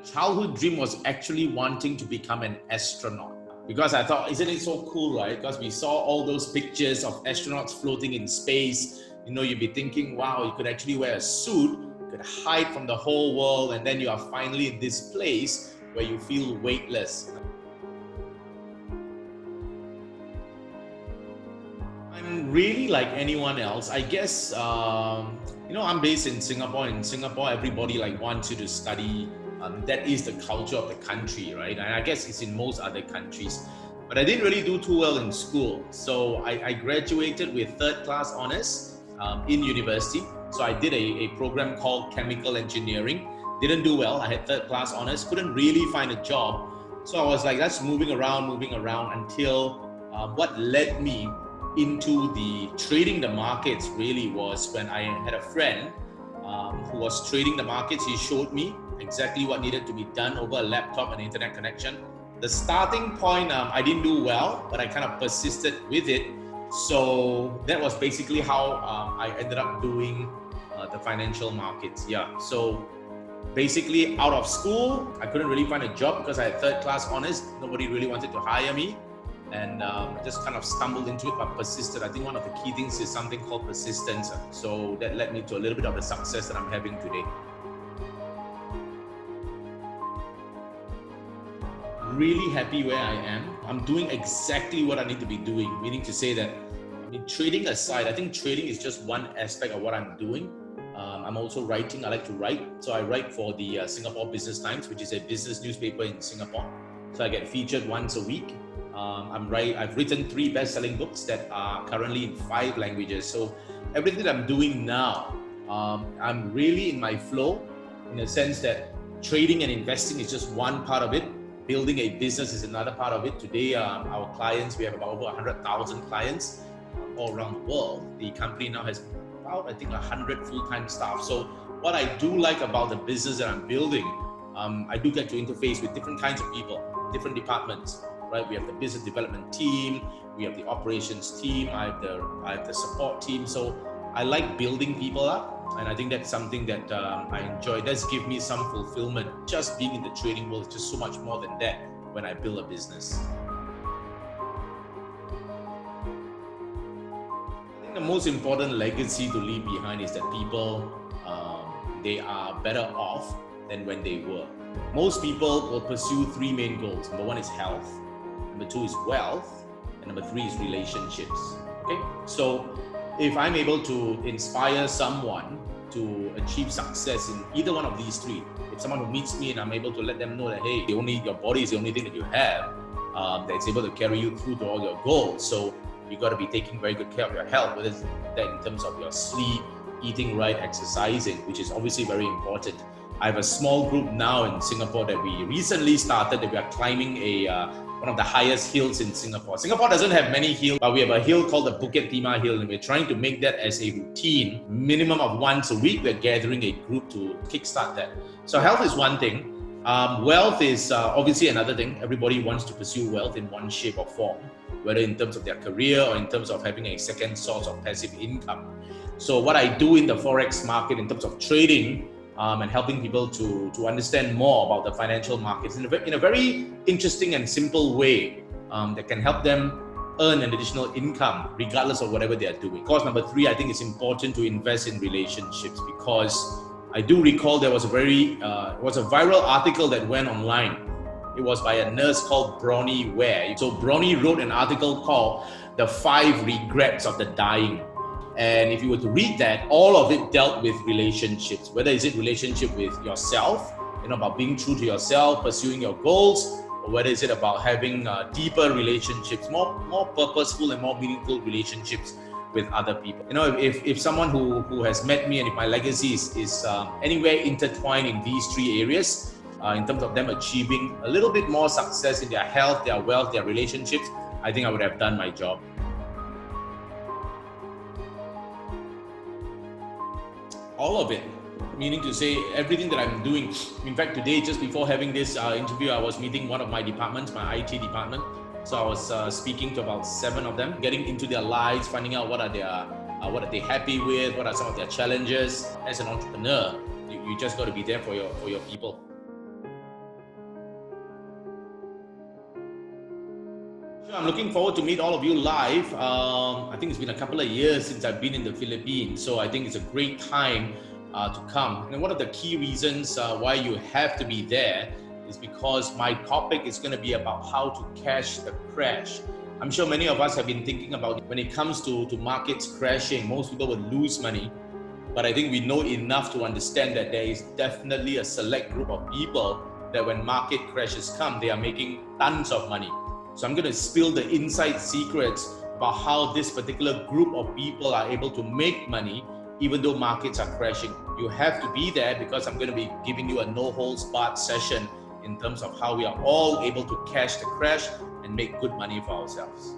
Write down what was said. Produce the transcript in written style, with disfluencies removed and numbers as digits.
Childhood dream was actually wanting to become an astronaut, because I thought, isn't it so cool, right? Because we saw all those pictures of astronauts floating in space. You'd be thinking, wow, you could actually wear a suit, you could hide from the whole world, and then you are finally in this place where you feel weightless. I'm really like anyone else. I guess, I'm based in Singapore. In Singapore, everybody wants you to study. That is the culture of the country, right? And I guess it's in most other countries. But I didn't really do too well in school. So I graduated with third class honors in university. So I did a program called chemical engineering. Didn't do well. I had third class honors. Couldn't really find a job. So I was like, that's moving around until what led me into the trading the markets really was when I had a friend who was trading the markets. He showed me exactly what needed to be done over a laptop and internet connection. The starting point, I didn't do well, but I kind of persisted with it. So that was basically how I ended up doing the financial markets. Yeah. So basically out of school, I couldn't really find a job because I had third class honors. Nobody really wanted to hire me. And just kind of stumbled into it, but persisted. I think one of the key things is something called persistence. So that led me to a little bit of the success that I'm having today. Really happy where I am. I'm doing exactly what I need to be doing, meaning to say that, trading aside, I think trading is just one aspect of what I'm doing. I'm also writing. I like to write. So I write for the Singapore Business Times, which is a business newspaper in Singapore. So I get featured once a week. I've written 3 best-selling books that are currently in 5 languages. So everything that I'm doing now, I'm really in my flow, in the sense that trading and investing is just one part of it. Building a business is another part of it. Today, our clients, we have about over 100,000 clients all around the world. The company now has about, 100 full-time staff. So what I do like about the business that I'm building, I do get to interface with different kinds of people, different departments. Right, we have the business development team, we have the operations team, I have the support team. So I like building people up, and I think that's something that I enjoy. It does give me some fulfillment. Just being in the trading world is just so much more than that when I build a business. I think the most important legacy to leave behind is that people, they are better off than when they were. Most people will pursue 3 main goals. Number 1 is health. Number 2 is wealth, and number 3 is relationships. Okay, so if I'm able to inspire someone to achieve success in either one of these 3, if someone who meets me and I'm able to let them know that, hey, your body is the only thing that you have that's able to carry you through to all your goals. So you got to be taking very good care of your health, whether it's that in terms of your sleep, eating right, exercising, which is obviously very important. I have a small group now in Singapore that we recently started, that we are climbing one of the highest hills in Singapore. Singapore doesn't have many hills, but we have a hill called the Bukit Timah Hill, and we're trying to make that as a routine. Minimum of once a week, we're gathering a group to kickstart that. So health is one thing. Wealth is obviously another thing. Everybody wants to pursue wealth in one shape or form, whether in terms of their career or in terms of having a second source of passive income. So what I do in the Forex market in terms of trading, and helping people to understand more about the financial markets in a very interesting and simple way that can help them earn an additional income regardless of whatever they are doing. Of course, number 3, I think it's important to invest in relationships, because I do recall there was a viral article that went online. It was by a nurse called Bronnie Ware. So Bronnie wrote an article called The 5 Regrets of the Dying. And if you were to read that, all of it dealt with relationships, whether it's a relationship with yourself, about being true to yourself, pursuing your goals, or whether it's about having deeper relationships, more purposeful and more meaningful relationships with other people. If someone who has met me, and if my legacy is anywhere intertwined in these 3 areas, in terms of them achieving a little bit more success in their health, their wealth, their relationships, I think I would have done my job. All of it, meaning to say everything that I'm doing. In fact, today, just before having this interview, I was meeting one of my departments, my IT department. So I was speaking to about 7 of them, getting into their lives, finding out what are they happy with, what are some of their challenges. As an entrepreneur, you just got to be there for your people. I'm looking forward to meet all of you live. I think it's been a couple of years since I've been in the Philippines, so I think it's a great time to come. And one of the key reasons why you have to be there is because my topic is going to be about how to catch the crash. I'm sure many of us have been thinking about when it comes to markets crashing, most people would lose money. But I think we know enough to understand that there is definitely a select group of people that when market crashes come, they are making tons of money. So I'm going to spill the inside secrets about how this particular group of people are able to make money even though markets are crashing. You have to be there because I'm going to be giving you a no-holds-barred session in terms of how we are all able to catch the crash and make good money for ourselves.